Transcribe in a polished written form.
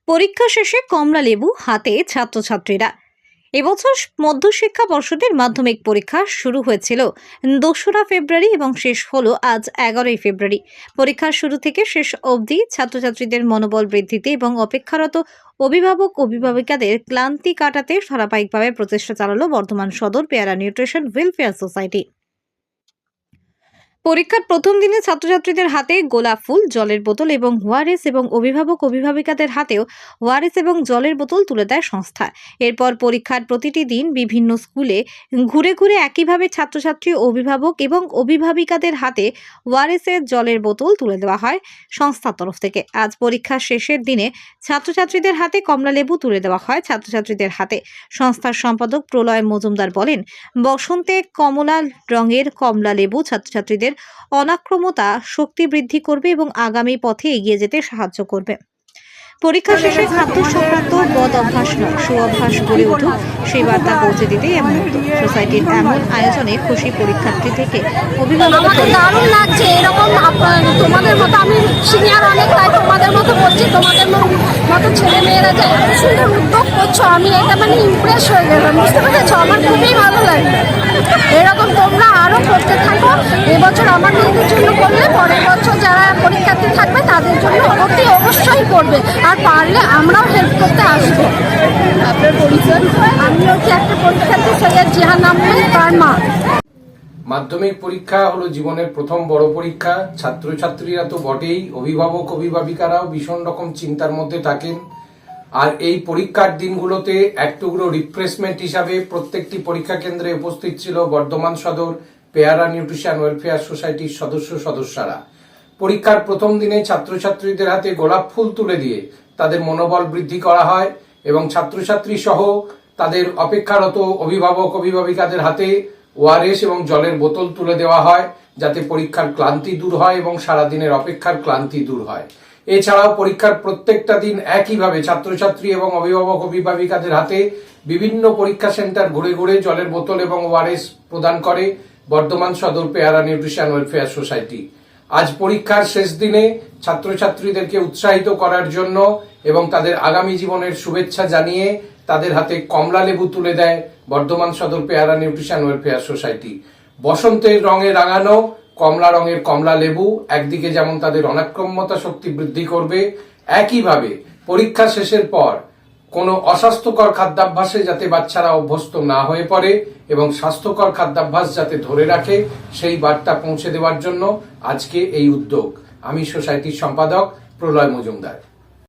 পরীক্ষা শেষে কমলা লেবু হাতে ছাত্রছাত্রীরা। এবছর মধ্যশিক্ষা পর্ষদের মাধ্যমিক পরীক্ষা শুরু হয়েছিল 2রা ফেব্রুয়ারি এবং শেষ হলো আজ 11ই ফেব্রুয়ারি। পরীক্ষার শুরু থেকে শেষ অবধি ছাত্রছাত্রীদের মনোবল বৃদ্ধিতে এবং অপেক্ষারত অভিভাবক অভিভাবিকাদের ক্লান্তি কাটাতে ধারাবাহিকভাবে প্রচেষ্টা চালালো বর্ধমান সদর পেয়ারা নিউট্রিশন ওয়েলফেয়ার সোসাইটি। পরীক্ষার প্রথম দিনে ছাত্রছাত্রীদের হাতে গোলাপ ফুল, জলের বোতল এবং ওআরএস এবং অভিভাবক অভিভাবিকাদের হাতেও ওআরএস এবং জলের বোতল তুলে দেয় সংস্থা। এরপর পরীক্ষার প্রতিটি দিন বিভিন্ন স্কুলে ঘুরে ঘুরে একইভাবে ছাত্রছাত্রী, অভিভাবক এবং অভিভাবিকাদের হাতে ওআরএস এর জলের বোতল তুলে দেওয়া হয় সংস্থার তরফ থেকে। আজ পরীক্ষার শেষের দিনে ছাত্রছাত্রীদের হাতে কমলা লেবু তুলে দেওয়া হয় ছাত্রছাত্রীদের হাতে। সংস্থার সম্পাদক প্রলয় মজুমদার বলেন, বসন্তে কমলা রঙের কমলা লেবু ছাত্রছাত্রীদের অনাক্রমতা শক্তি বৃদ্ধি করবে এবং আগামী পথে এগিয়ে যেতে সাহায্য করবে। পরীক্ষা শেষে খাদ্য সংক্রান্ত বদ অভ্যাস নয়, সুঅভ্যাস গড়ে উঠুক সেই বার্তা পৌঁছে দিতেই এমন উদ্যোগ। সোসাইটির এমন আয়োজনে খুশি পরীক্ষার্থী থেকে অভিভাবক। দারুণ লাগছে, এরকম তোমাদের মতো আমি সিনিয়র অনেক, তাই তোমাদের মতো বলছি, তোমাদের মতো ছেলে মেয়েরা যে এত সুন্দর উদ্যোগ করছো, আমি এটা ইমপ্রেস হয়ে গেলাম, বুঝতে পেরেছো? আমার খুবই ভালো লাগে। এরকম তোমরা আরো করতে থাকো। এবছর আমার মেয়েদের জন্য করলে পরের বছর যারা পরীক্ষার্থী থাকবে তাদের জন্য অতি অবশ্যই করবে, আর পারলে আমরাও হেল্প করতে আসবো। আপনার পরিচয়? আমি হচ্ছে একটা পরীক্ষার্থী, সৈয়দ জিহান আহমেদ, তার মা। মাধ্যমিক পরীক্ষা হলো জীবনের প্রথম বড় পরীক্ষা। ছাত্রছাত্রীরা তো বটেই, অভিভাবক অভিভাবিকারাও ভীষণ রকম চিন্তার মধ্যে থাকেন। আর এই পরীক্ষার দিনগুলোতে এক টুকরো রিফ্রেশমেন্ট হিসাবে প্রত্যেকটি পরীক্ষা কেন্দ্রে উপস্থিত ছিল বর্ধমান সদর পেয়ারা নিউট্রিশন ওয়েলফেয়ার সোসাইটির সদস্যরা। পরীক্ষার প্রথম দিনে ছাত্রছাত্রীদের হাতে গোলাপ ফুল তুলে দিয়ে তাদের মনোবল বৃদ্ধি করা হয় এবং ছাত্রছাত্রী সহ তাদের অপেক্ষারত অভিভাবক অভিভাবিকাদের হাতে ওআরএস এবং জলের বোতল তুলে দেওয়া হয়, যাতে পরীক্ষার ক্লান্তি দূর হয় এবং সারাদিনের অপেক্ষার ক্লান্তি দূর হয়। এছাড়াও পরীক্ষার প্রত্যেকটা দিন একইভাবে ছাত্রছাত্রী এবং অভিভাবক অভিভাবিকাদের হাতে বিভিন্ন পরীক্ষা সেন্টার ঘুরে ঘুরে জলের বোতল এবং ওআরএস প্রদান করে বর্ধমান সদর পেয়ারা নিউট্রিশন ওয়েলফেয়ার সোসাইটি। আজ পরীক্ষার শেষ দিনে ছাত্রছাত্রীদেরকে উৎসাহিত করার জন্য এবং তাদের আগামী জীবনের শুভেচ্ছা জানিয়ে তাদের হাতে কমলা লেবু তুলে দেয় বর্ধমান সদর পেয়ারা নিউট্রিশন ওয়েলফেয়ার সোসাইটি। বসন্তের রঙে রাঙানো কমলা রঙের কমলা লেবু একদিকে যেমন তাদের অনাক্রম্যতা শক্তি বৃদ্ধি করবে, একইভাবে পরীক্ষা শেষের পর কোনো অস্বাস্থ্যকর খাদ্যাভ্যাসে যাতে বাচ্চারা অভ্যস্ত না হয়ে পড়ে এবং স্বাস্থ্যকর খাদ্যাভ্যাস যাতে ধরে রাখে সেই বার্তা পৌঁছে দেওয়ার জন্য আজকে এই উদ্যোগ। আমি সোসাইটির সম্পাদক প্রলয় মজুমদার।